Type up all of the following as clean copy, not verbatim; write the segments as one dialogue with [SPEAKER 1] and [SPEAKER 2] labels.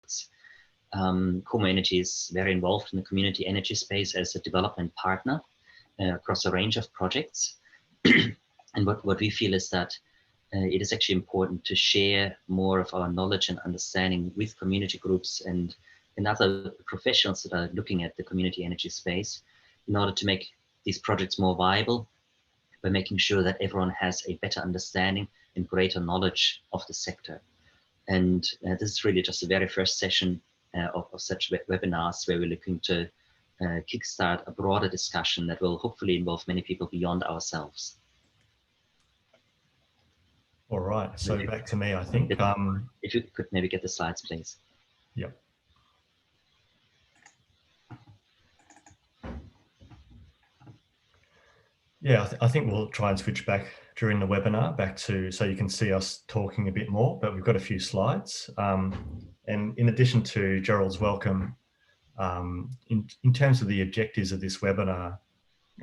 [SPEAKER 1] projects. Komo Energy is very involved in the community energy space as a development partner across a range of projects. And what we feel is that it is actually important to share more of our knowledge and understanding with community groups and other professionals that are looking at the community energy space in order to make these projects more viable, by making sure that everyone has a better understanding and greater knowledge of the sector. And this is really just the very first session of such webinars, where we're looking to kickstart a broader discussion that will hopefully involve many people beyond ourselves.
[SPEAKER 2] All right, so back to me, I think.
[SPEAKER 1] If you could maybe get the slides, please.
[SPEAKER 2] Yep. Yeah, I think we'll try and switch back during the webinar back to, so you can see us talking a bit more, but we've got a few slides. And in addition to Gerald's welcome, in terms of the objectives of this webinar,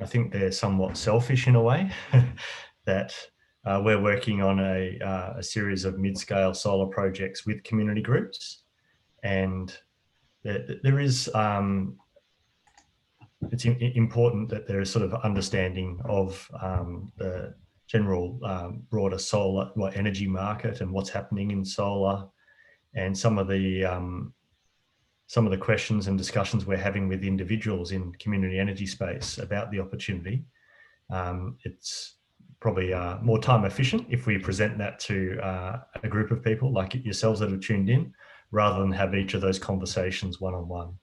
[SPEAKER 2] I think they're somewhat selfish in a way, that we're working on a series of mid-scale solar projects with community groups. And there is, it's important that there is sort of understanding of the general broader solar energy market and what's happening in solar, and some of the questions and discussions we're having with individuals in community energy space about the opportunity. It's probably more time efficient if we present that to a group of people like yourselves that have tuned in, rather than have each of those conversations one-on-one.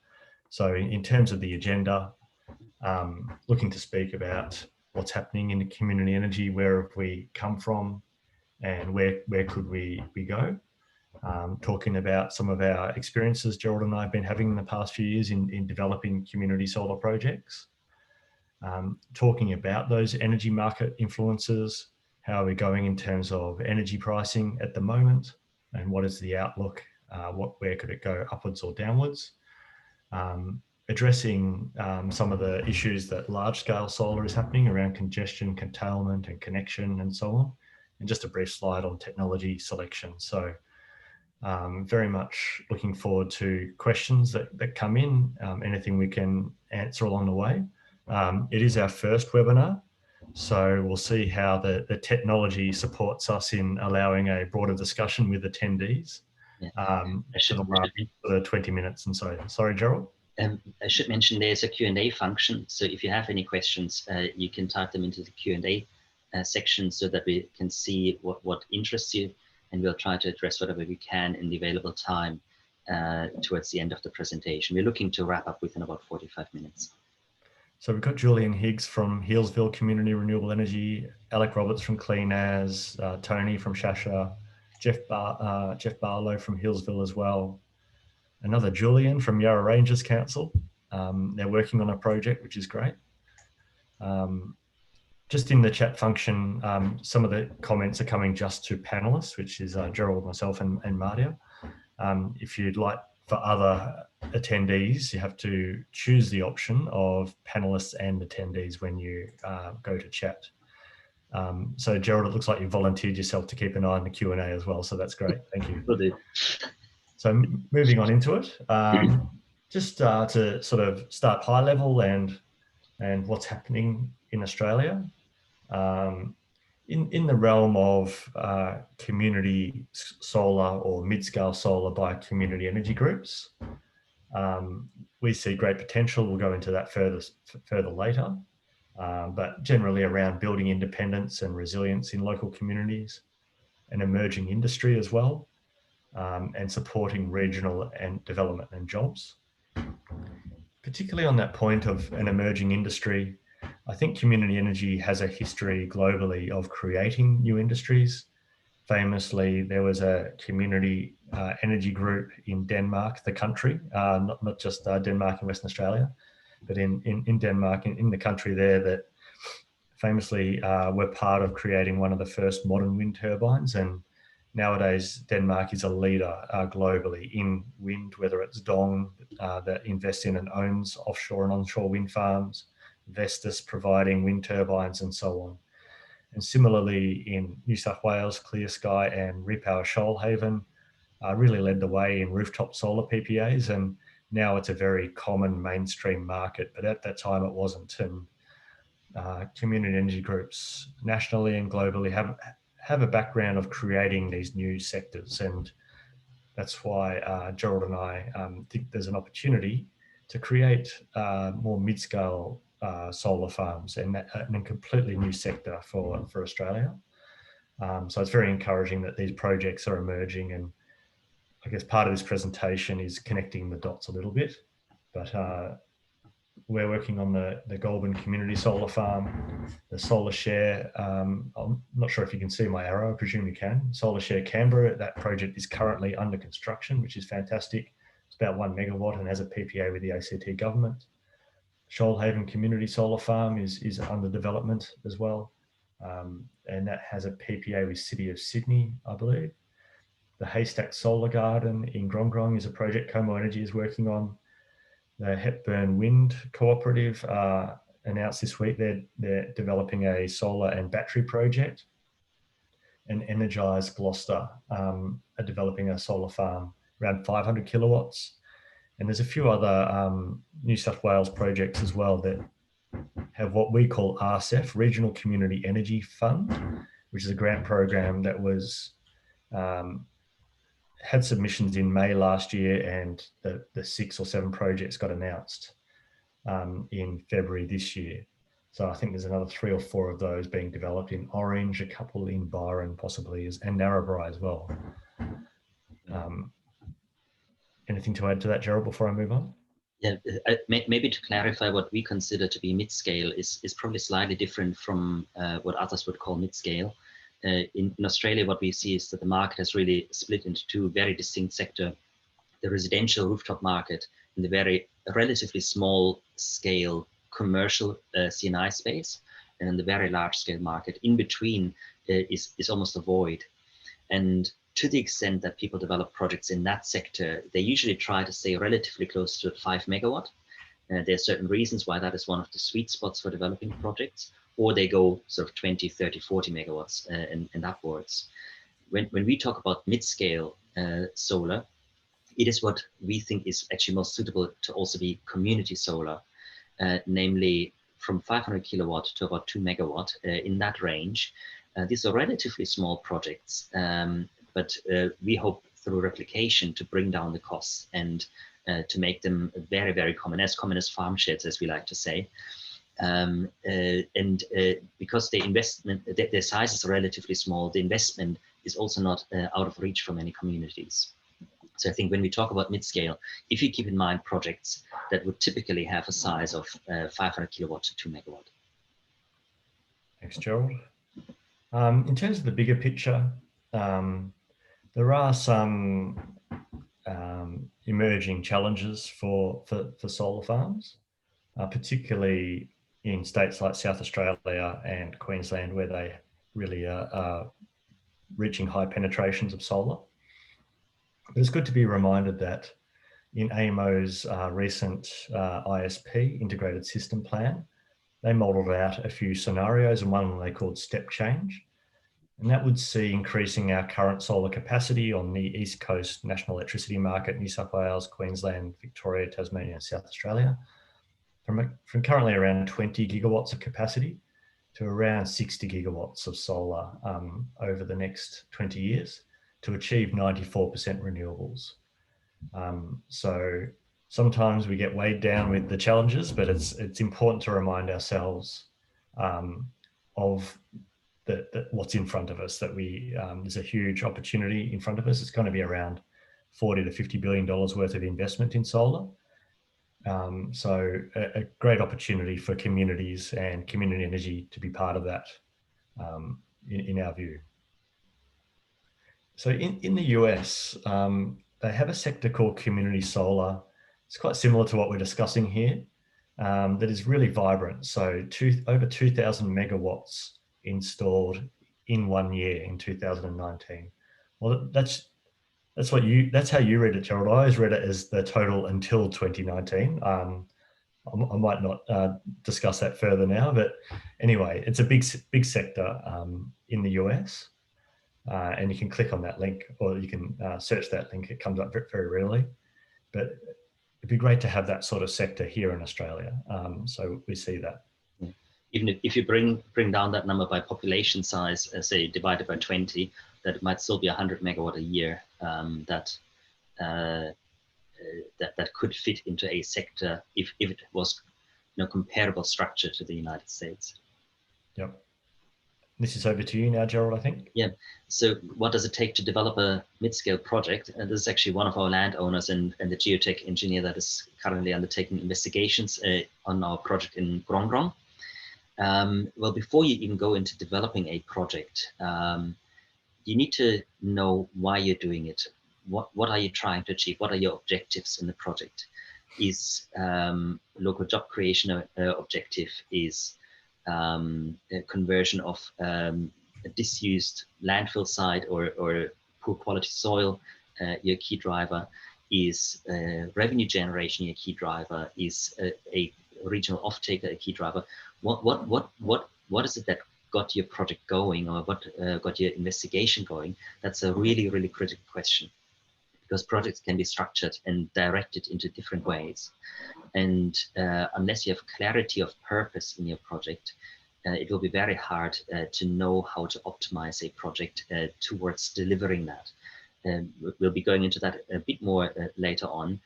[SPEAKER 2] So in terms of the agenda, looking to speak about what's happening in the community energy, where have we come from, and where could we go. Talking about some of our experiences Gerald and I have been having in the past few years in developing community solar projects. Talking about those energy market influences, how are we going in terms of energy pricing at the moment, and what is the outlook, where could it go upwards or downwards. Addressing some of the issues that large-scale solar is happening around congestion, curtailment and connection and so on. And just a brief slide on technology selection. So very much looking forward to questions that come in, anything we can answer along the way. It is our first webinar, so we'll see how the technology supports us in allowing a broader discussion with attendees. For the 20 minutes and so. Sorry, Gerald?
[SPEAKER 1] I should mention there's a Q&A function. So if you have any questions, you can type them into the Q&A section so that we can see what interests you, and we'll try to address whatever we can in the available time towards the end of the presentation. We're looking to wrap up within about 45 minutes. So
[SPEAKER 2] we've got Julian Higgs from Healesville Community Renewable Energy, Alec Roberts from Clean As, Tony from Shasha, Jeff Barlow from Healesville as well. Another Julian from Yarra Rangers Council. They're working on a project, which is great. Just in the chat function, some of the comments are coming just to panelists, which is Gerald, myself and Martia. If you'd like for other attendees, you have to choose the option of panelists and attendees when you go to chat. So Gerald, it looks like you volunteered yourself to keep an eye on the Q&A as well, so that's great. Thank you.
[SPEAKER 1] Will do.
[SPEAKER 2] So moving on into it, just to sort of start high level and what's happening in Australia. In the realm of community solar or mid-scale solar by community energy groups, we see great potential. We'll go into that further later, but generally around building independence and resilience in local communities, an emerging industry as well, and supporting regional and development and jobs. Particularly on that point of an emerging industry, I think community energy has a history globally of creating new industries. Famously, there was a community energy group in Denmark, the country, not just Denmark and Western Australia, but in Denmark, in the country there, that famously were part of creating one of the first modern wind turbines. And nowadays, Denmark is a leader globally in wind, whether it's Dong that invests in and owns offshore and onshore wind farms, Vestas providing wind turbines and so on. And similarly in New South Wales, Clear Sky and Repower Shoalhaven really led the way in rooftop solar PPAs, and now it's a very common mainstream market, but at that time it wasn't. And community energy groups nationally and globally have a background of creating these new sectors, and that's why Gerald and I think there's an opportunity to create more mid-scale solar farms, and a completely new sector for Australia. So it's very encouraging that these projects are emerging, and I guess part of this presentation is connecting the dots a little bit. But we're working on the Goulburn Community Solar Farm, the Solar Share. I'm not sure if you can see my arrow, I presume you can. Solar Share Canberra, that project is currently under construction, which is fantastic. It's about 1 megawatt and has a PPA with the ACT government. Shoalhaven Community Solar Farm is under development as well. And that has a PPA with City of Sydney, I believe. The Haystack Solar Garden in Grong is a project Komo Energy is working on. The Hepburn Wind Cooperative announced this week they're developing a solar and battery project. And Energize Gloucester are developing a solar farm around 500 kilowatts. And there's a few other New South Wales projects as well that have what we call RCEF, Regional Community Energy Fund, which is a grant program that was had submissions in May last year, and the 6 or 7 projects got announced in February this year. So I think there's another 3 or 4 of those being developed in Orange, a couple in Byron possibly, and Narrabri as well. Anything to add to that, Gerald, before I move on?
[SPEAKER 1] Yeah, maybe to clarify, what we consider to be mid-scale is probably slightly different from what others would call mid-scale. In Australia, what we see is that the market has really split into 2 very distinct sectors: the residential rooftop market and the very relatively small scale commercial C&I space, and then the very large scale market. In between is almost a void. And to the extent that people develop projects in that sector, they usually try to stay relatively close to 5 megawatt. There are certain reasons why that is one of the sweet spots for developing projects, or they go sort of 20, 30, 40 megawatts and upwards. When we talk about mid-scale solar, it is what we think is actually most suitable to also be community solar, namely from 500 kilowatt to about 2 megawatt in that range. These are relatively small projects, but we hope through replication to bring down the costs and to make them very, very common as farm sheds, as we like to say. Because the investment, their size is relatively small, the investment is also not out of reach for many communities. So I think when we talk about mid-scale, if you keep in mind projects that would typically have a size of 500 kilowatt to 2 megawatt.
[SPEAKER 2] Thanks, Gerald. In terms of the bigger picture, there are some emerging challenges for solar farms, particularly in states like South Australia and Queensland, where they really are reaching high penetrations of solar. But it's good to be reminded that in AEMO's recent ISP, Integrated System Plan, they modelled out a few scenarios, and one of them they called step change. And that would see increasing our current solar capacity on the East Coast National Electricity Market, New South Wales, Queensland, Victoria, Tasmania, and South Australia, from currently around 20 gigawatts of capacity to around 60 gigawatts of solar over the next 20 years to achieve 94% renewables. So sometimes we get weighed down with the challenges, but it's important to remind ourselves of what's in front of us, that there's a huge opportunity in front of us. It's going to be around $40 to $50 billion worth of investment in solar. So a great opportunity for communities and community energy to be part of that, in our view. So in the US, they have a sector called community solar. It's quite similar to what we're discussing here, that is really vibrant. So over 2,000 megawatts installed in 1 year in 2019. Well, that's how you read it, Gerald. I always read it as the total until 2019. I might not discuss that further now, but anyway, it's a big sector in the US. And you can click on that link, or you can search that link. It comes up very, very rarely, but it'd be great to have that sort of sector here in Australia. So we see that.
[SPEAKER 1] Yeah. Even if you bring down that number by population size, say divided by 20, that might still be 100 megawatt a year that could fit into a sector if it was comparable structure to the United States.
[SPEAKER 2] Yep. This is over to you now, Gerald, I think.
[SPEAKER 1] Yeah. So what does it take to develop a mid-scale project? And this is actually one of our landowners and the geotech engineer that is currently undertaking investigations on our project in Grongrong. Well, before you even go into developing a project, you need to know why you're doing it. What are you trying to achieve? What are your objectives in the project? Is local job creation objective? Is conversion of a disused landfill site or poor quality soil your key driver? Is revenue generation your key driver? Is a regional off-taker a key driver? What is it that got your project going, or what got your investigation going? That's a really, really critical question, because projects can be structured and directed into different ways. And unless you have clarity of purpose in your project, it will be very hard to know how to optimize a project towards delivering that. We'll be going into that a bit more later on.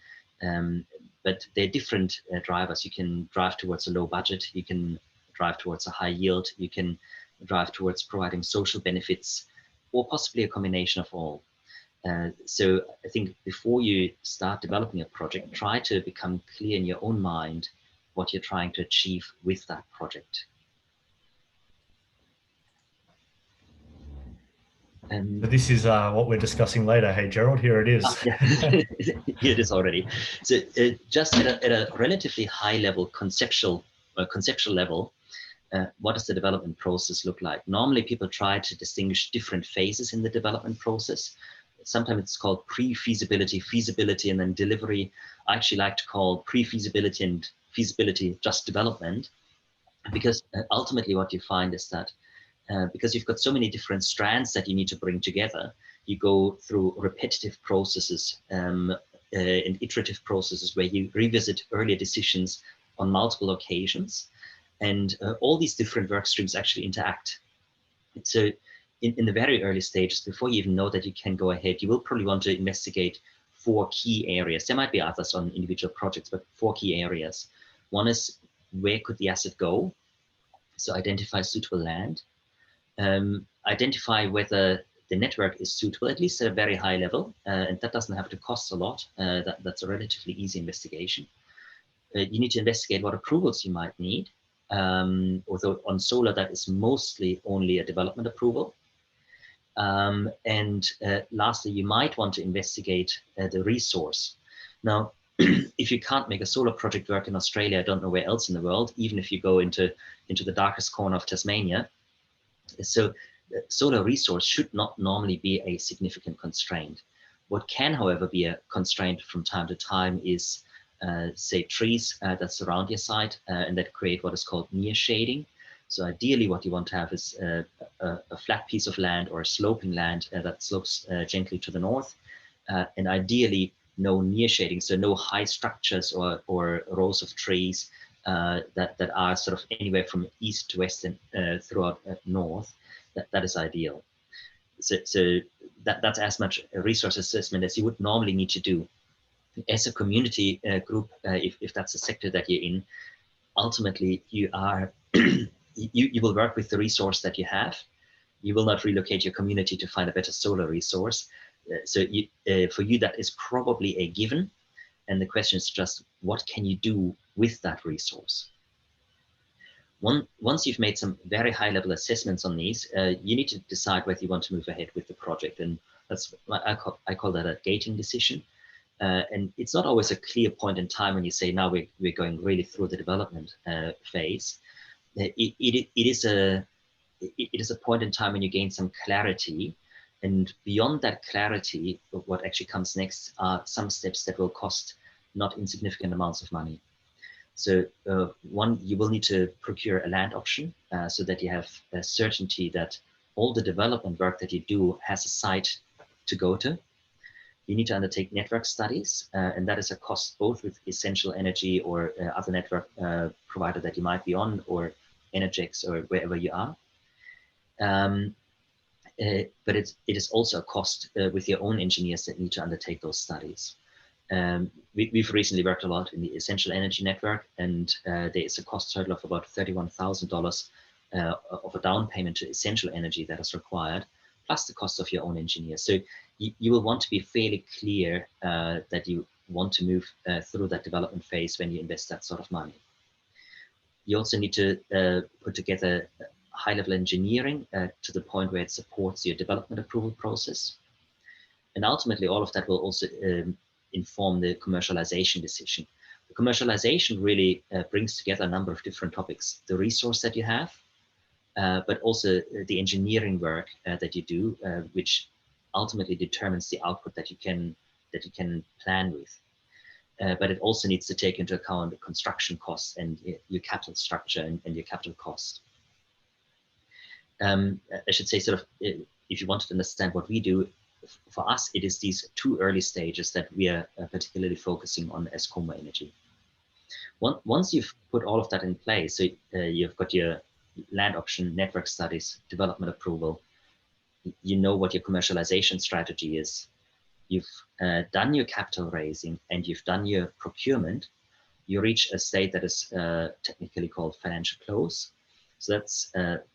[SPEAKER 1] But they're different drivers. You can drive towards a low budget. You can drive towards a high yield. You can drive towards providing social benefits, or possibly a combination of all. So I think before you start developing a project, try to become clear in your own mind what you're trying to achieve with that project.
[SPEAKER 2] But this is what we're discussing later. Hey, Gerald, here it is.
[SPEAKER 1] Yeah. Here it is already. So just at a relatively high level, conceptual level, what does the development process look like? Normally, people try to distinguish different phases in the development process. Sometimes it's called pre-feasibility, feasibility, and then delivery. I actually like to call pre-feasibility and feasibility just development, because ultimately what you find is that because you've got so many different strands that you need to bring together, you go through repetitive processes and iterative processes where you revisit earlier decisions on multiple occasions. And all these different work streams actually interact. So in the very early stages, before you even know that you can go ahead, you will probably want to investigate 4 key areas. There might be others on individual projects, but 4 key areas. One is, where could the asset go? So identify suitable land. Identify whether the network is suitable, at least at a very high level, and that doesn't have to cost a lot. That's a relatively easy investigation. You need to investigate what approvals you might need. Although on solar, that is mostly only a development approval. And lastly, you might want to investigate the resource. Now, if you can't make a solar project work in Australia, I don't know where else in the world, even if you go into the darkest corner of Tasmania. So solar resource should not normally be a significant constraint. What can, however, be a constraint from time to time is, say, trees that surround your site and that create what is called near shading. So ideally what you want to have is a flat piece of land or a sloping land that slopes gently to the north, and ideally no near shading, so no high structures or rows of trees that are sort of anywhere from east to west and throughout north. That is ideal. So that's as much a resource assessment as you would normally need to do. As a community group, if that's the sector that you're in, ultimately you are you will work with the resource that you have. You will not relocate your community to find a better solar resource. So for you, that is probably a given. And the question is just, what can you do with that resource? Once you've made some very high level assessments on these, you need to decide whether you want to move ahead with the project. And that's I call that a gating decision. And it's not always a clear point in time when you say, now we're going really through the development phase. It is a point in time when you gain some clarity, and beyond that clarity, what actually comes next are some steps that will cost not insignificant amounts of money. So one, you will need to procure a land option so that you have a certainty that all the development work that you do has a site to go to. You need to undertake network studies, and that is a cost both with Essential Energy or other network provider that you might be on, or Energex, or wherever you are. But it is also a cost with your own engineers that need to undertake those studies. We've recently worked a lot in the Essential Energy network, and there is a cost total of about $31,000 of a down payment to Essential Energy that is required, plus the cost of your own engineer. So you will want to be fairly clear that you want to move through that development phase when you invest that sort of money. You also need to put together high-level engineering to the point where it supports your development approval process. And ultimately, all of that will also inform the commercialization decision. The commercialization really brings together a number of different topics: the resource that you have, but also the engineering work that you do, which ultimately determines the output that you can plan with. But it also needs to take into account the construction costs and your capital structure and your capital cost. I should say, sort of, if you wanted to understand what we do, for us, it is these two early stages that we are particularly focusing on as Komo Energy. Once you've put all of that in place, so you've got your land option, network studies, development approval, you know what your commercialization strategy is, you've done your capital raising, and you've done your procurement, you reach a state that is technically called financial close. So that's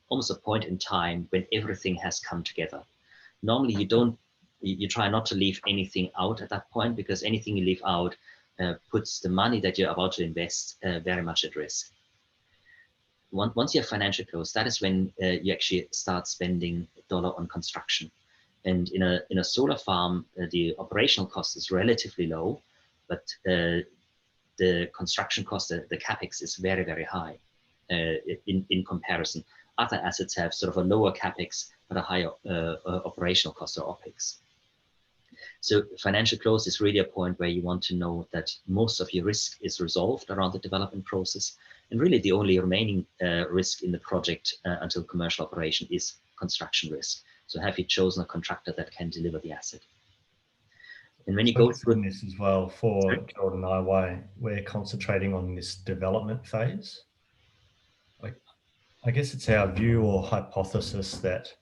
[SPEAKER 1] almost a point in time when everything has come together. Normally, you try not to leave anything out at that point, because anything you leave out puts the money that you're about to invest very much at risk. Once you have financial close, that is when you actually start spending dollar on construction. And in a solar farm, the operational cost is relatively low, but the construction cost, the capex, is very, very high in comparison. Other assets have sort of a lower capex but a higher operational cost, or OPEX. So financial close is really a point where you want to know that most of your risk is resolved around the development process. And really the only remaining risk in the project until commercial operation is construction risk. So have you chosen a contractor that can deliver the asset? And when you go through
[SPEAKER 2] this as well, for Gerald and I, we're concentrating on this development phase. Like, I guess it's our view or hypothesis that,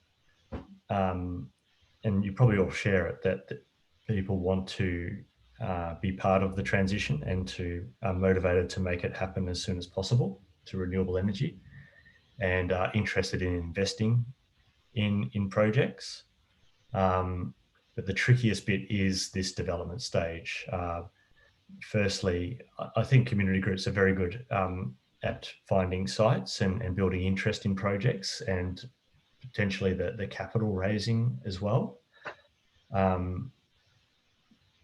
[SPEAKER 2] and you probably all share it, that people want to be part of the transition and to are motivated to make it happen as soon as possible to renewable energy, and are interested in investing in projects. But the trickiest bit is this development stage. Firstly, I think community groups are very good at finding sites and building interest in projects, and potentially the capital raising as well.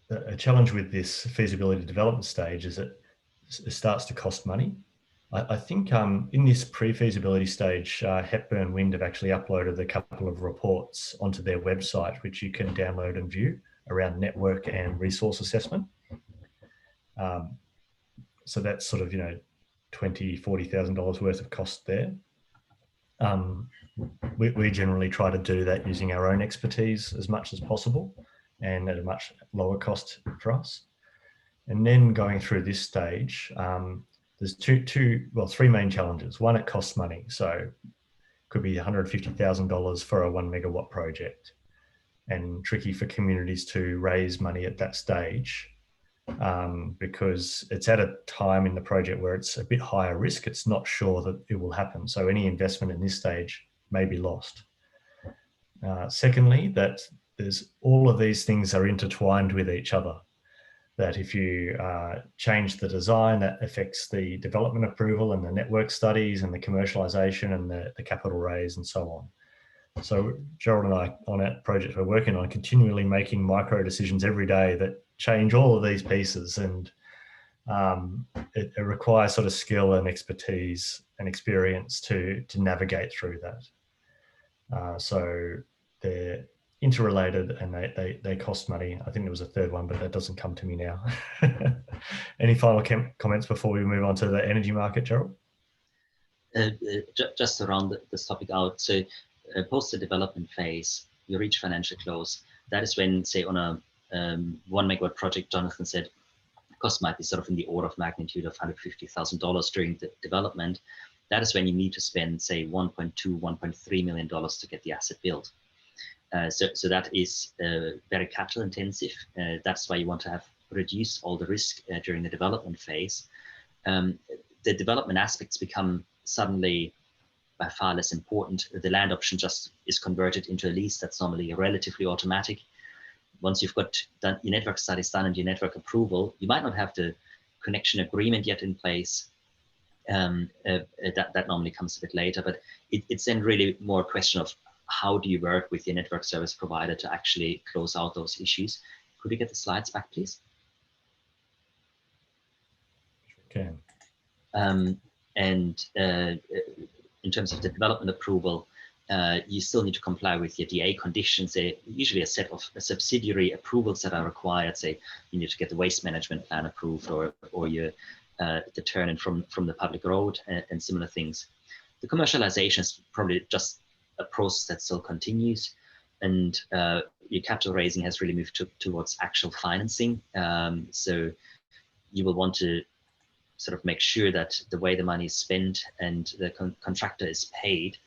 [SPEAKER 2] A challenge with this feasibility development stage is that it starts to cost money. I think in this pre-feasibility stage, Hepburn Wind have actually uploaded a couple of reports onto their website, which you can download and view, around network and resource assessment. So that's sort of, $20,000, $40,000 worth of cost there. We generally try to do that using our own expertise as much as possible, and at a much lower cost for us. And then going through this stage, there's three main challenges. One, it costs money. So it could be $150,000 for a 1 megawatt project, and tricky for communities to raise money at that stage, because it's at a time in the project where it's a bit higher risk. It's not sure that it will happen. So any investment in this stage may be lost. Secondly, that there's all of these things are intertwined with each other. That if you change the design, that affects the development approval and the network studies and the commercialization and the capital raise and so on. So Gerald and I, on that project we're working on, continually making micro decisions every day that change all of these pieces, and it requires sort of skill and expertise and experience to navigate through that. So they're interrelated, and they cost money. I think there was a third one, but that doesn't come to me now. Any final comments before we move on to the energy market, Gerald?
[SPEAKER 1] Just around this topic out. So post the development phase, you reach financial close. That is when, say, on a 1 megawatt project, Jonathan said, cost might be sort of in the order of magnitude of $150,000 during the development. That is when you need to spend, say, $1.2, $1.3 million to get the asset built. So that is very capital intensive. That's why you want to have reduced all the risk during the development phase. The development aspects become suddenly by far less important. The land option just is converted into a lease. That's normally relatively automatic. Once you've got your network studies done and your network approval, you might not have the connection agreement yet in place. That normally comes a bit later, but it's then really more a question of how do you work with your network service provider to actually close out those issues. Could we get the slides back, please?
[SPEAKER 2] Okay.
[SPEAKER 1] And in terms of the development approval, you still need to comply with your DA conditions. They're usually a set of subsidiary approvals that are required. Say you need to get the waste management plan approved, or your the turn-in from the public road and similar things. The commercialization is probably just a process that still continues, and your capital raising has really moved towards actual financing. So you will want to sort of make sure that the way the money is spent and the contractor is paid,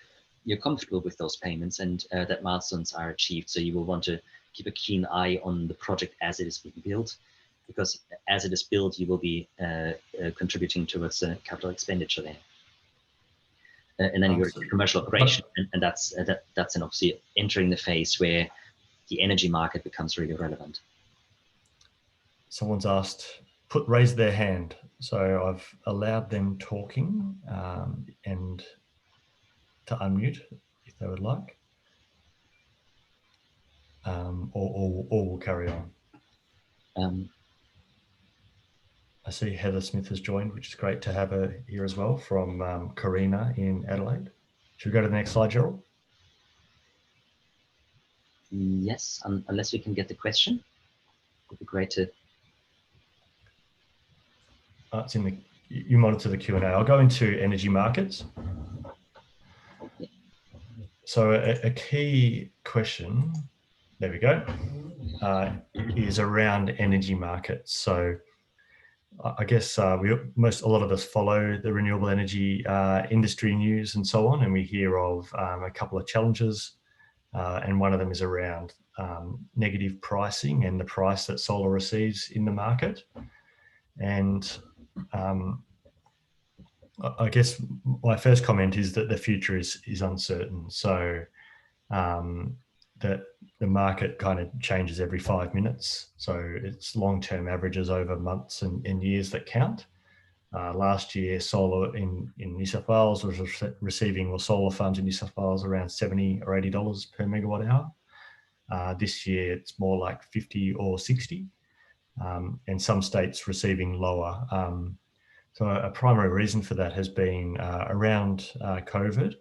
[SPEAKER 1] you're comfortable with those payments and that milestones are achieved. So you will want to keep a keen eye on the project as it is being built, because as it is built, you will be contributing towards capital expenditure there. And then you go to commercial operation, and that's an obviously entering the phase where the energy market becomes really relevant.
[SPEAKER 2] Someone's asked, raise their hand. So I've allowed them talking and to unmute if they would like, or we'll carry on. I see Heather Smith has joined, which is great to have her here as well, from Karina in Adelaide. Should we go to the next slide, Gerald?
[SPEAKER 1] Yes, unless we can get the question. It would be great to.
[SPEAKER 2] It's in the, you monitor the Q&A. I'll go into energy markets.
[SPEAKER 1] Yeah.
[SPEAKER 2] So a key question, there we go, is around energy markets. So I guess a lot of us follow the renewable energy industry news and so on, and we hear of a couple of challenges, and one of them is around negative pricing and the price that solar receives in the market. And I guess my first comment is that the future is uncertain. So that the market kind of changes every 5 minutes. So it's long-term averages over months and years that count. Last year, solar in New South Wales was receiving, or solar farms in New South Wales, around $70 or $80 per megawatt hour. This year, it's more like 50 or 60, and some states receiving lower. So a primary reason for that has been around COVID,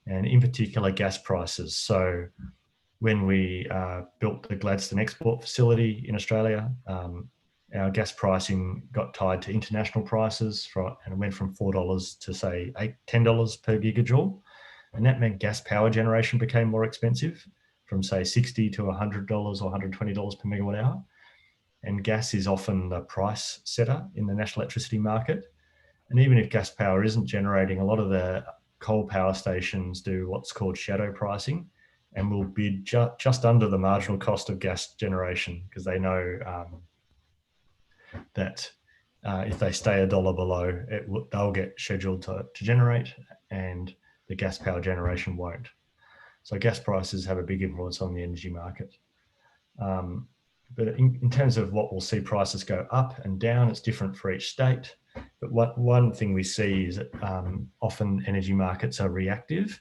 [SPEAKER 2] and in particular gas prices. So when we built the Gladstone export facility in Australia, our gas pricing got tied to international prices, and it went from $4 to say $10 per gigajoule. And that meant gas power generation became more expensive, from say $60 to $100 or $120 per megawatt hour. And gas is often the price setter in the national electricity market. And even if gas power isn't generating, a lot of the coal power stations do what's called shadow pricing, and will bid just under the marginal cost of gas generation, because they know that if they stay $1 below, they'll get scheduled to generate, and the gas power generation won't. So gas prices have a big influence on the energy market. But in terms of what we'll see prices go up and down, it's different for each state. But one thing we see is that often energy markets are reactive.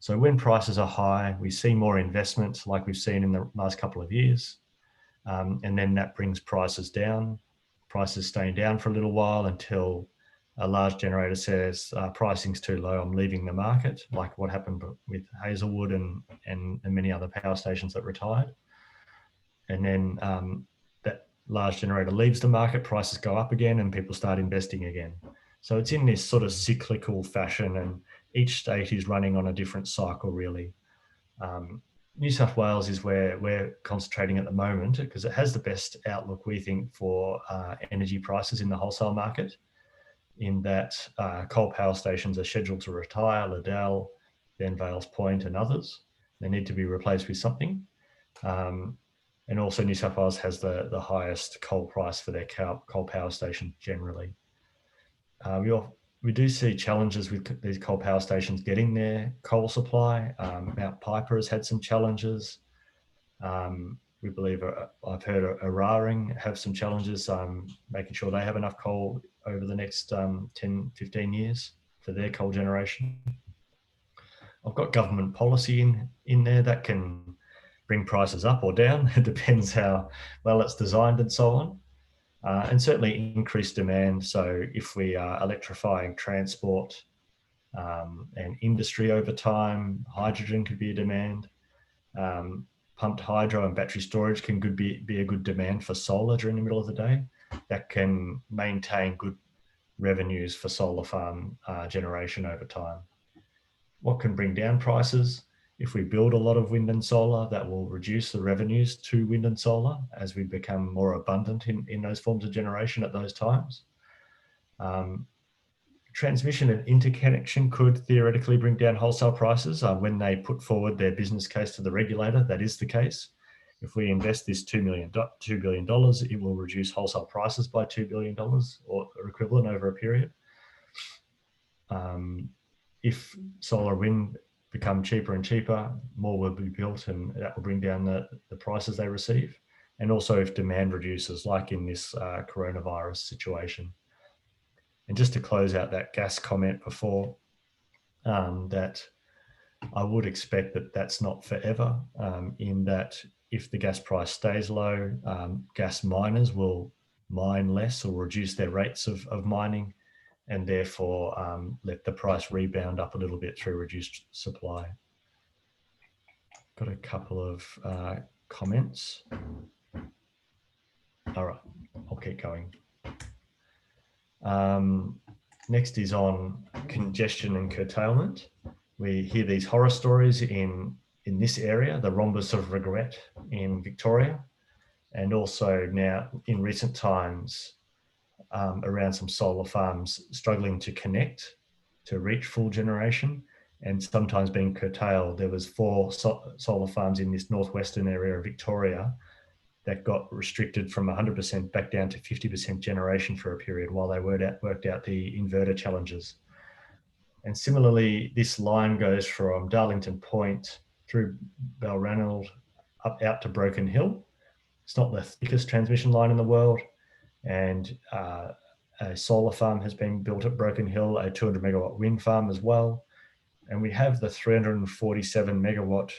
[SPEAKER 2] So when prices are high, we see more investment, like we've seen in the last couple of years. And then that brings prices down. Prices staying down for a little while until a large generator says pricing's too low, I'm leaving the market, like what happened with Hazelwood and many other power stations that retired. And then that large generator leaves the market, prices go up again, and people start investing again. So it's in this sort of cyclical fashion, and each state is running on a different cycle, really. New South Wales is where we're concentrating at the moment because it has the best outlook, we think, for energy prices in the wholesale market, in that coal power stations are scheduled to retire, Liddell, then Vales Point and others. They need to be replaced with something. And also New South Wales has the highest coal price for their coal power stations generally. We do see challenges with these coal power stations getting their coal supply. Mount Piper has had some challenges. We believe, I've heard Araring have some challenges making sure they have enough coal over the next 10, 15 years for their coal generation. I've got government policy in there that can bring prices up or down. It depends how well it's designed and so on. And certainly increased demand. So if we are electrifying transport and industry over time, hydrogen could be a demand. Pumped hydro and battery storage can be a good demand for solar during the middle of the day. That can maintain good revenues for solar farm generation over time. What can bring down prices? If we build a lot of wind and solar, that will reduce the revenues to wind and solar as we become more abundant in those forms of generation at those times. Transmission and interconnection could theoretically bring down wholesale prices when they put forward their business case to the regulator. That is the case. If we invest this $2 billion, it will reduce wholesale prices by $2 billion or equivalent over a period. If solar wind become cheaper and cheaper, more will be built, and that will bring down the prices they receive. And also if demand reduces, like in this coronavirus situation. And just to close out that gas comment before, that I would expect that that's not forever, in that if the gas price stays low, gas miners will mine less or reduce their rates of mining, and therefore let the price rebound up a little bit through reduced supply. Got a couple of comments. All right, I'll keep going. Next is on congestion and curtailment. We hear these horror stories in this area, the rhombus of regret in Victoria, and also now in recent times around some solar farms struggling to connect to reach full generation and sometimes being curtailed. There was 4 solar farms in this northwestern area of Victoria that got restricted from 100% back down to 50% generation for a period while they worked out the inverter challenges. And similarly, this line goes from Darlington Point through Balranald up out to Broken Hill. It's not the thickest transmission line in the world. And a solar farm has been built at Broken Hill, a 200 megawatt wind farm as well. And we have the 347 megawatt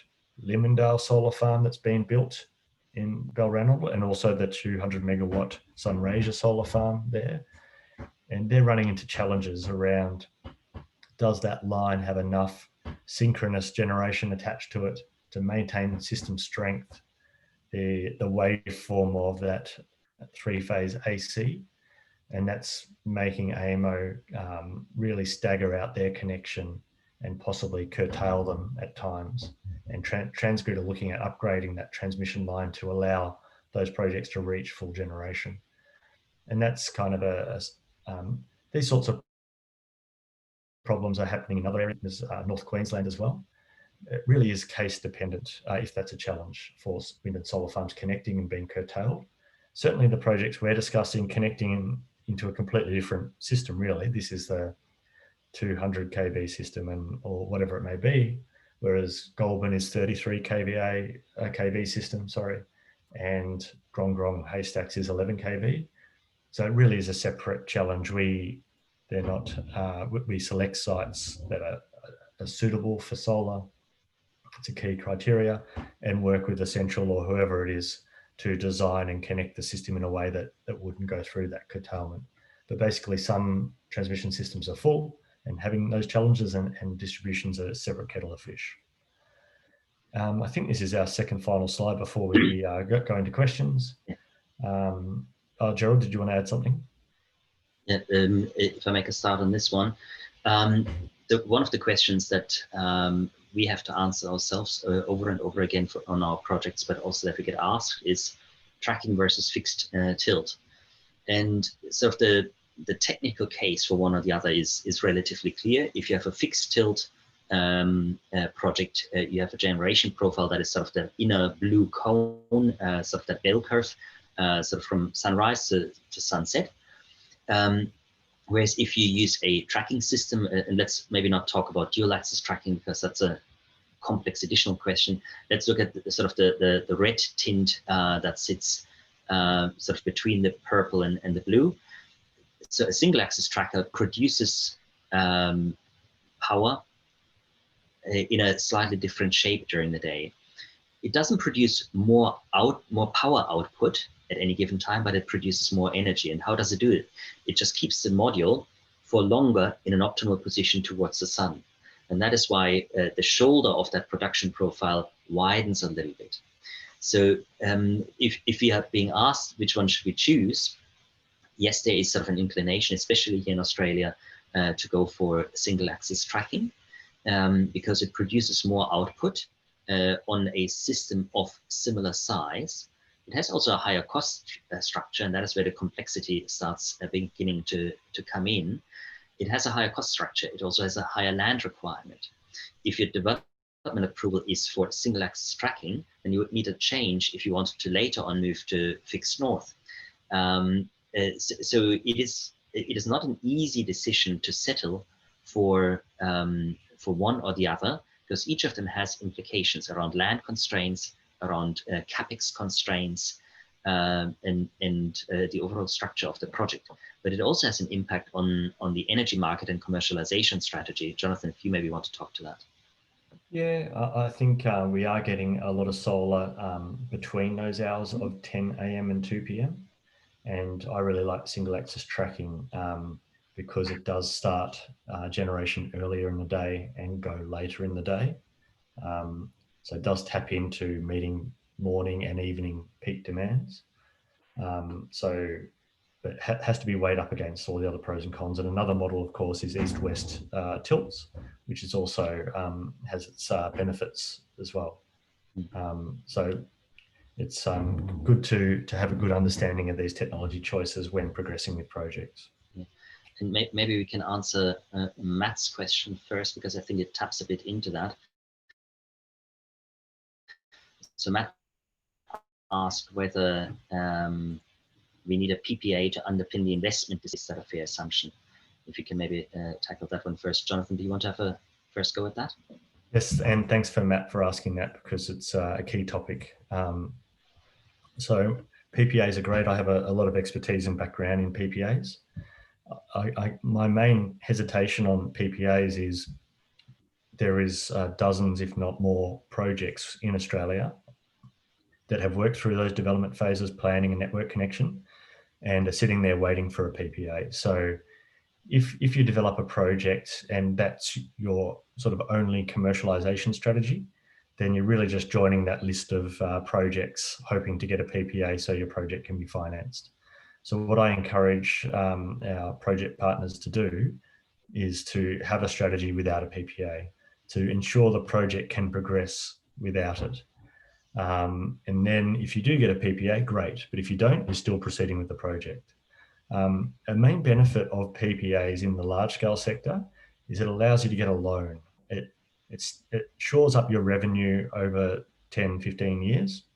[SPEAKER 2] Limondale solar farm that's been built in Balranald, and also the 200 megawatt Sunraysia solar farm there. And they're running into challenges around, does that line have enough synchronous generation attached to it to maintain system strength, the waveform of that 3-phase AC, and that's making AMO really stagger out their connection and possibly curtail them at times. And Transgrid are looking at upgrading that transmission line to allow those projects to reach full generation. And that's kind of these sorts of problems are happening in other areas, North Queensland as well. It really is case dependent if that's a challenge for wind and solar farms connecting and being curtailed. Certainly the projects we're discussing connecting into a completely different system, really. This is the 200 kV system or whatever it may be, whereas Goulburn is 33 kV system, and Grong Haystacks is 11 kV. So it really is a separate challenge. We select sites that are suitable for solar. It's a key criteria, and work with Essential or whoever it is to design and connect the system in a way that wouldn't go through that curtailment. But basically some transmission systems are full and having those challenges, and distribution's a separate kettle of fish. I think this is our second final slide before we go into questions. Gerald, did you want to add something?
[SPEAKER 1] Yeah, if I make a start on this one, one of the questions that we have to answer ourselves over and over again on our projects, but also that we get asked is tracking versus fixed tilt. And sort of the technical case for one or the other is relatively clear. If you have a fixed tilt project, you have a generation profile that is sort of the inner blue cone, sort of that bell curve, sort of from sunrise to sunset. Whereas if you use a tracking system, and let's maybe not talk about dual axis tracking because that's a complex additional question. Let's look at the, sort of the red tint that sits sort of between the purple and the blue. So a single axis tracker produces power in a slightly different shape during the day. It doesn't produce more power output at any given time, but it produces more energy. And how does it do it? It just keeps the module for longer in an optimal position towards the sun. And that is why the shoulder of that production profile widens a little bit. So if we are being asked which one should we choose, yes, there is sort of an inclination, especially here in Australia, to go for single axis tracking because it produces more output on a system of similar size. It has also a higher cost structure, and that is where the complexity starts beginning to come in. It has a higher cost structure. It also has a higher land requirement. If your development approval is for single axis tracking, then you would need a change if you wanted to later on move to fixed north. So it is not an easy decision to settle for one or the other, because each of them has implications around land constraints, around capex constraints, and the overall structure of the project. But it also has an impact on the energy market and commercialization strategy. Jonathan, if you maybe want to talk to that.
[SPEAKER 2] Yeah, I think we are getting a lot of solar between those hours of 10 a.m. and 2 p.m. And I really like single axis tracking because it does start generation earlier in the day and go later in the day. So it does tap into meeting morning and evening peak demands. But it has to be weighed up against all the other pros and cons. And another model, of course, is east-west tilts, which is also has its benefits as well. So it's good to have a good understanding of these technology choices when progressing with projects.
[SPEAKER 1] Yeah. And maybe we can answer Matt's question first, because I think it taps a bit into that. So Matt asked whether we need a PPA to underpin the investment. Is that a fair assumption? If you can maybe tackle that one first. Jonathan, do you want to have a first go at that?
[SPEAKER 2] Yes, and thanks for Matt for asking that, because it's a key topic. So PPAs are great. I have a lot of expertise and background in PPAs. My main hesitation on PPAs is there is dozens, if not more, projects in Australia that have worked through those development phases, planning and network connection, and are sitting there waiting for a PPA. So if you develop a project and that's your sort of only commercialization strategy, then you're really just joining that list of projects hoping to get a PPA so your project can be financed. So what I encourage our project partners to do is to have a strategy without a PPA to ensure the project can progress without it. And then if you do get a PPA, great. But if you don't, you're still proceeding with the project. A main benefit of PPAs in the large scale sector is it allows you to get a loan. It shores up your revenue over 10, 15 years.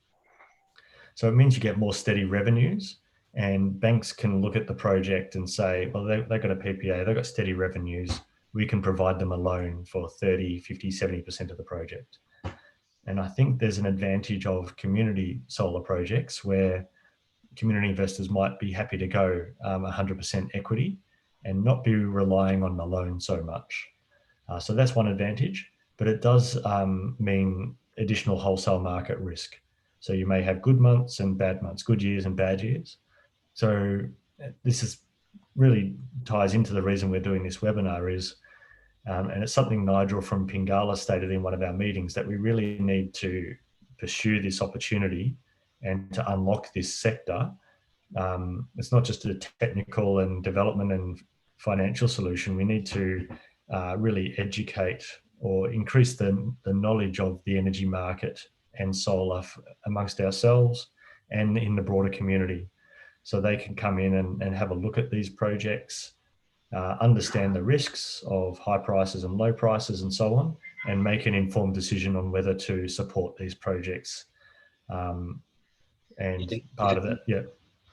[SPEAKER 2] So it means you get more steady revenues, and banks can look at the project and say, well, they've got a PPA, they've got steady revenues. We can provide them a loan for 30, 50, 70% of the project. And I think there's an advantage of community solar projects where community investors might be happy to go 100% equity and not be relying on the loan so much. So that's one advantage, but it does mean additional wholesale market risk. So you may have good months and bad months, good years and bad years. So this is really ties into the reason we're doing this webinar is, and it's something Nigel from Pingala stated in one of our meetings, that we really need to pursue this opportunity and to unlock this sector. It's not just a technical and development and financial solution. We need to really educate or increase the knowledge of the energy market and solar amongst ourselves and in the broader community. So they can come in and have a look at these projects, understand the risks of high prices and low prices and so on, and make an informed decision on whether to support these projects. And part of that, yeah.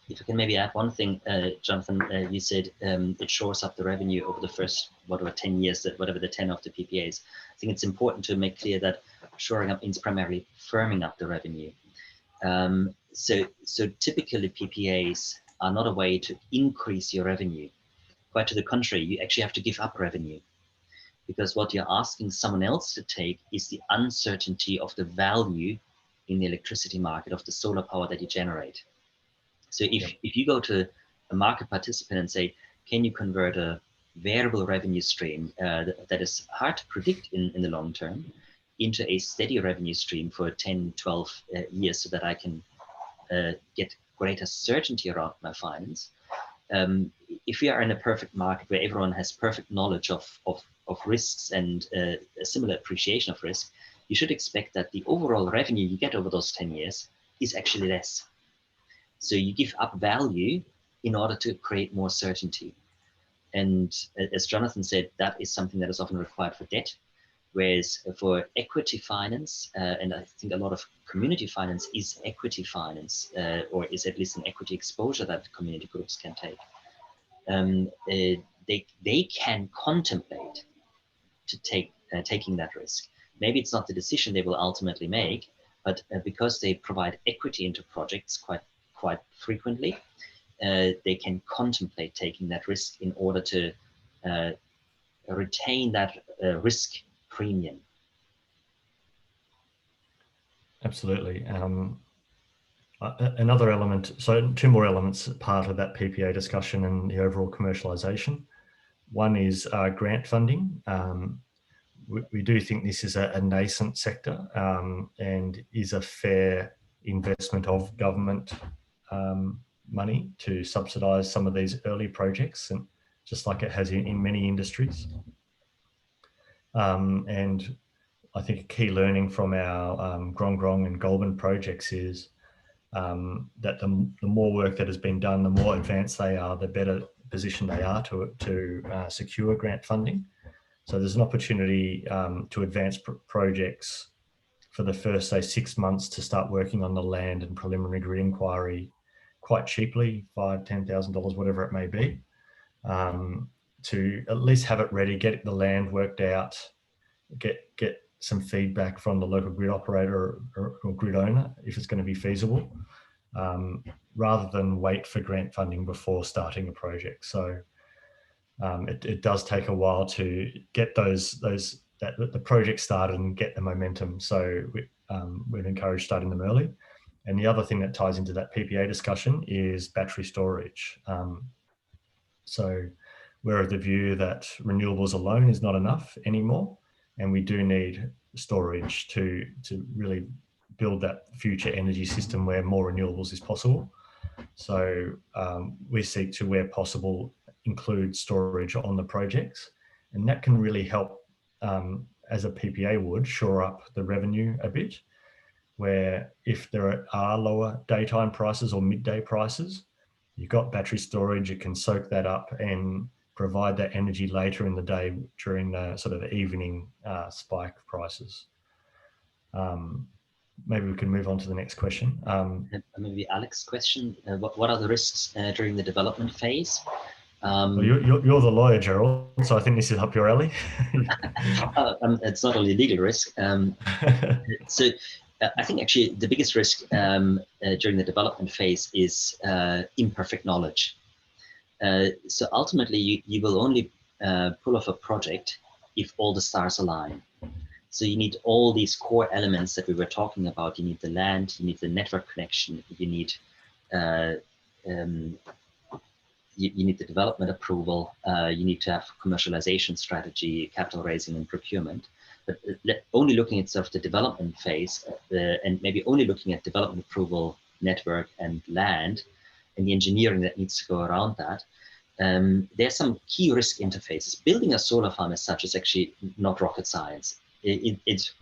[SPEAKER 1] If I can maybe add one thing, Jonathan, you said it shores up the revenue over the first, 10 years, whatever the tenure of the PPAs. I think it's important to make clear that shoring up means primarily firming up the revenue. So typically PPAs are not a way to increase your revenue. Quite to the contrary, you actually have to give up revenue, because what you're asking someone else to take is the uncertainty of the value in the electricity market of the solar power that you generate. So if you go to a market participant and say, can you convert a variable revenue stream that is hard to predict in the long term into a steady revenue stream for 10, 12 years so that I can get greater certainty around my finance. If we are in a perfect market where everyone has perfect knowledge of risks and a similar appreciation of risk, you should expect that the overall revenue you get over those 10 years is actually less. So you give up value in order to create more certainty. And as Jonathan said, that is something that is often required for debt, whereas for equity finance, and I think a lot of community finance is equity finance, or is at least an equity exposure that community groups can take. They can contemplate to taking that risk. Maybe it's not the decision they will ultimately make, but because they provide equity into projects quite frequently, they can contemplate taking that risk in order to retain that risk premium.
[SPEAKER 2] Absolutely. Another element, so two more elements, part of that PPA discussion and the overall commercialisation. One is grant funding. We do think this is a nascent sector and is a fair investment of government money to subsidise some of these early projects, and just like it has in many industries. And I think a key learning from our Grong and Goulburn projects is that the more work that has been done, the more advanced they are, the better position they are to secure grant funding. So there's an opportunity to advance projects for the first, say, 6 months to start working on the land and preliminary grid inquiry quite cheaply, $5,000, $10,000, whatever it may be, to at least have it ready, get the land worked out, get some feedback from the local grid operator or grid owner if it's going to be feasible, rather than wait for grant funding before starting a project. So it does take a while to get the project started and get the momentum. So we'd encourage starting them early. And the other thing that ties into that PPA discussion is battery storage. So we're of the view that renewables alone is not enough anymore, and we do need storage to really build that future energy system where more renewables is possible. So we seek to, where possible, include storage on the projects, and that can really help, as a PPA would, shore up the revenue a bit, where if there are lower daytime prices or midday prices, you've got battery storage, it can soak that up and provide that energy later in the day during the sort of evening spike prices. Maybe we can move on to the next question.
[SPEAKER 1] Maybe Alex's question, what are the risks during the development phase?
[SPEAKER 2] Well, you're the lawyer, Gerald, so I think this is up your alley.
[SPEAKER 1] It's not only legal risk. So I think actually the biggest risk during the development phase is imperfect knowledge. So ultimately, you will only pull off a project if all the stars align. So you need all these core elements that we were talking about. You need the land, you need the network connection, you need you need the development approval, you need to have commercialization strategy, capital raising and procurement. But only looking at sort of the development phase and maybe only looking at development approval, network and land and the engineering that needs to go around that, there's some key risk interfaces. Building a solar farm as such is actually not rocket science. it's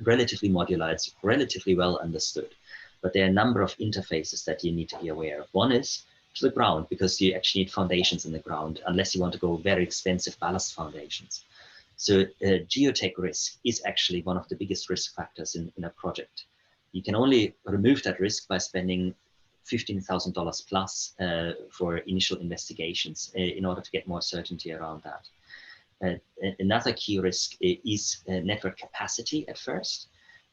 [SPEAKER 1] relatively modular, it's relatively well understood. But there are a number of interfaces that you need to be aware of. One is to the ground, because you actually need foundations in the ground, unless you want to go very expensive ballast foundations. So geotech risk is actually one of the biggest risk factors in a project. You can only remove that risk by spending $15,000 plus for initial investigations in order to get more certainty around that. Another key risk is network capacity at first.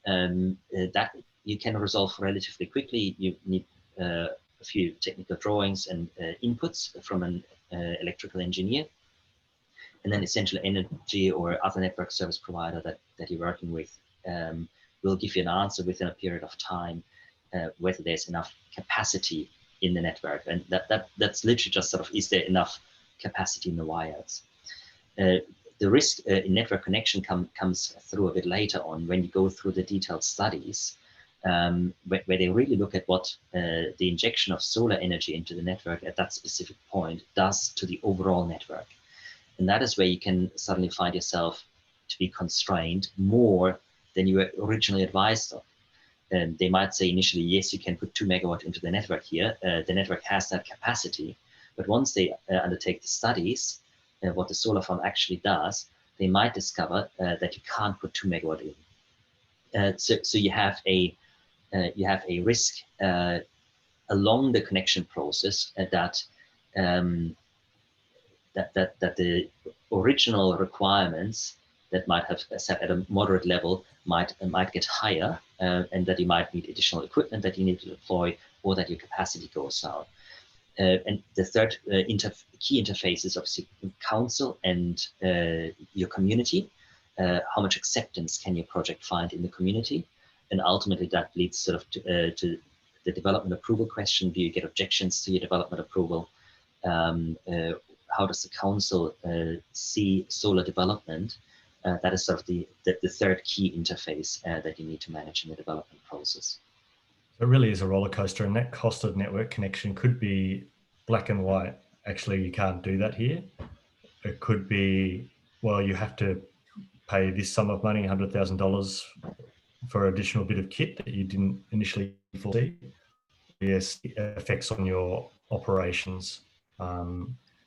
[SPEAKER 1] That you can resolve relatively quickly. You need a few technical drawings and inputs from an electrical engineer. And then Essential Energy or other network service provider that you're working with will give you an answer within a period of time whether there's enough capacity in the network. And that's literally just sort of, is there enough capacity in the wires? The risk in network connection comes through a bit later on when you go through the detailed studies where they really look at what the injection of solar energy into the network at that specific point does to the overall network. And that is where you can suddenly find yourself to be constrained more than you were originally advised of. They might say initially, yes, you can put 2 megawatt into the network here. The network has that capacity. But once they undertake the studies, what the solar farm actually does, they might discover that you can't put 2 megawatt in. So you have a risk along the connection process that the original requirements that might have set at a moderate level might get higher, and that you might need additional equipment that you need to deploy, or that your capacity goes down. And the third key interface is obviously council and your community. How much acceptance can your project find in the community? And ultimately that leads sort of to the development approval question. Do you get objections to your development approval? How does the council see solar development? That is sort of the third key interface that you need to manage in the development process.
[SPEAKER 2] It really is a roller coaster, and that cost of network connection could be black and white. Actually, you can't do that here. It could be, well, you have to pay this sum of money, $100,000 for additional bit of kit that you didn't initially foresee. Yes, effects on your operations.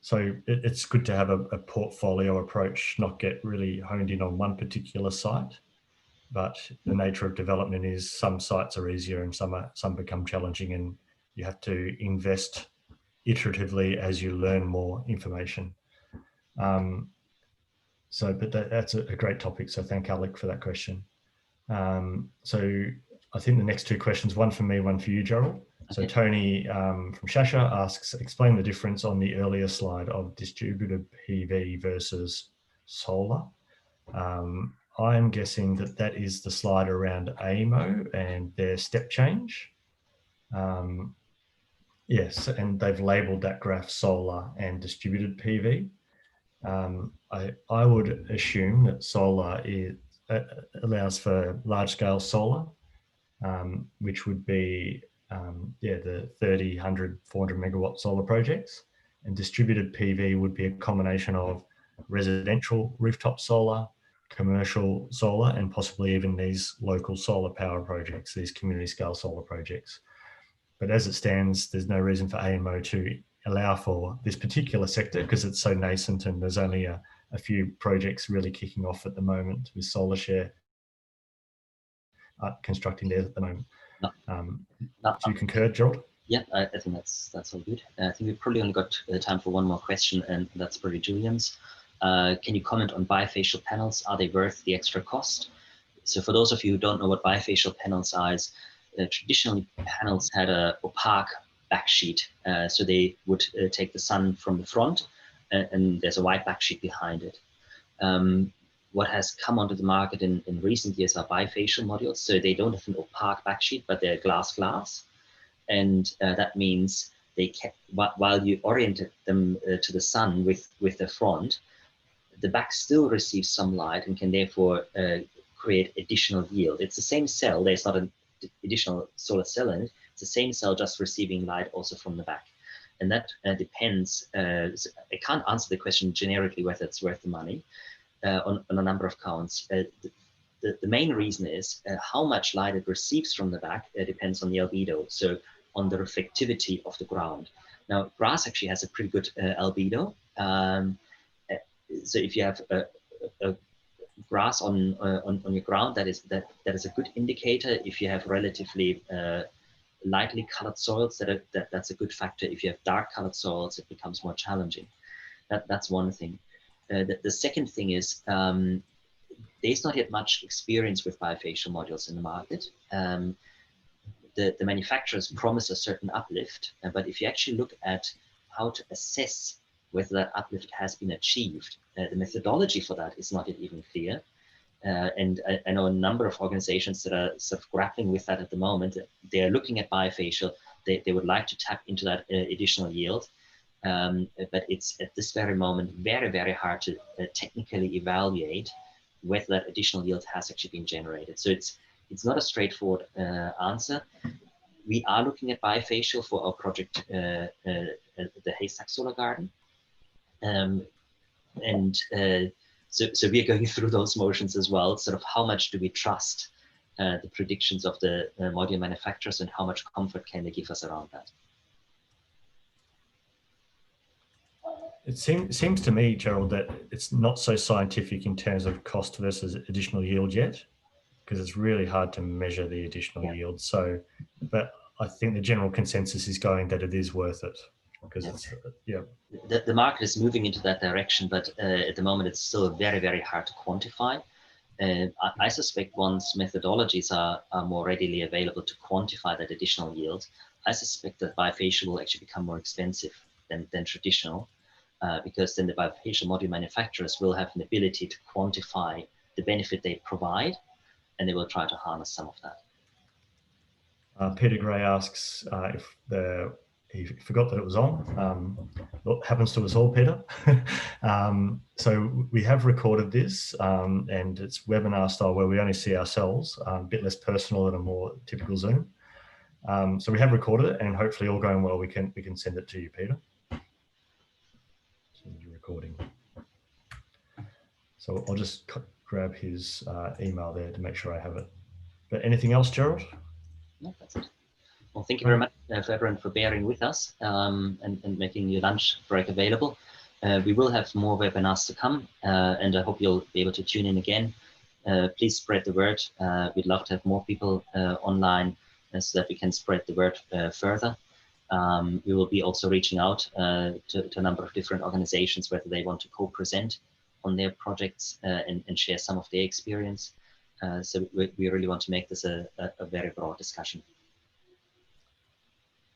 [SPEAKER 2] So it's good to have a portfolio approach, not get really honed in on one particular site. But the nature of development is some sites are easier and some become challenging, and you have to invest iteratively as you learn more information. But that's a great topic. So thank Alec for that question. So I think the next two questions, one for me, one for you, Gerald. So Tony from Shasha asks, explain the difference on the earlier slide of distributed PV versus solar. I'm guessing that is the slide around AEMO and their step change. Yes, and they've labeled that graph solar and distributed PV. I would assume that solar allows for large-scale solar, which would be the 30, 100, 400 megawatt solar projects. And distributed PV would be a combination of residential rooftop solar, commercial solar, and possibly even these local solar power projects, these community scale solar projects. But as it stands, there's no reason for AEMO to allow for this particular sector because it's so nascent and there's only a few projects really kicking off at the moment with SolarShare constructing theirs at the moment. Do you concur, Gerald?
[SPEAKER 1] Yeah, I think that's all good. I think we've probably only got time for one more question, and that's probably Julian's. Can you comment on bifacial panels? Are they worth the extra cost? So for those of you who don't know what bifacial panels are, traditionally panels had a opaque backsheet. So they would take the sun from the front, and there's a white backsheet behind it. What has come onto the market in recent years are bifacial modules. So they don't have an opaque backsheet, but they're glass. And that means they can, while you oriented them to the sun with the front, the back still receives some light and can therefore create additional yield. It's the same cell. There's not an additional solar cell in it. It's the same cell just receiving light also from the back. And that depends. I can't answer the question generically whether it's worth the money on a number of counts. the main reason is how much light it receives from the back depends on the albedo, so on the reflectivity of the ground. Now, grass actually has a pretty good albedo. So if you have a grass on your ground, that is a good indicator. If you have relatively lightly colored soils, that's a good factor. If you have dark colored soils, it becomes more challenging. That's one thing. The second thing is there's not yet much experience with bifacial modules in the market. The manufacturers promise a certain uplift, but if you actually look at how to assess whether that uplift has been achieved, the methodology for that is not yet even clear. And I know a number of organizations that are sort of grappling with that at the moment. They are looking at bifacial. They would like to tap into that additional yield. But it's at this very moment very, very hard to technically evaluate whether that additional yield has actually been generated. So it's not a straightforward answer. We are looking at bifacial for our project, the Haystack Solar Garden. So we are going through those motions as well. Sort of how much do we trust the predictions of the module manufacturers, and how much comfort can they give us around that?
[SPEAKER 2] It seems to me, Gerald, that it's not so scientific in terms of cost versus additional yield yet, because it's really hard to measure the additional yield. So, but I think the general consensus is going that it is worth it, because it's,
[SPEAKER 1] The market is moving into that direction, but at the moment it's still very, very hard to quantify. I suspect once methodologies are more readily available to quantify that additional yield, I suspect that bifacial will actually become more expensive than traditional, because then the bifacial module manufacturers will have an ability to quantify the benefit they provide, and they will try to harness some of that.
[SPEAKER 2] Peter Gray asks if he forgot that it was on. What happens to us all, Peter? So we have recorded this, and it's webinar style where we only see ourselves, a bit less personal than a more typical Zoom. So we have recorded it, and hopefully all going well, we can send it to you, Peter. Send you recording. So I'll just grab his email there to make sure I have it. But anything else, Gerald?
[SPEAKER 1] No, that's it. Well, thank you very much for everyone for bearing with us and making your lunch break available. We will have more webinars to come, and I hope you'll be able to tune in again. Please spread the word. We'd love to have more people online so that we can spread the word further. We will be also reaching out to a number of different organizations, whether they want to co-present on their projects and share some of their experience. So we really want to make this a very broad discussion.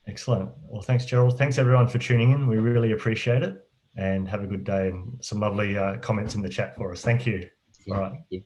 [SPEAKER 2] Excellent. Well, thanks, Gerald. Thanks, everyone, for tuning in. We really appreciate it, and have a good day, and some lovely comments in the chat for us. Thank you.
[SPEAKER 1] Yeah,
[SPEAKER 2] all right.
[SPEAKER 1] Thank you.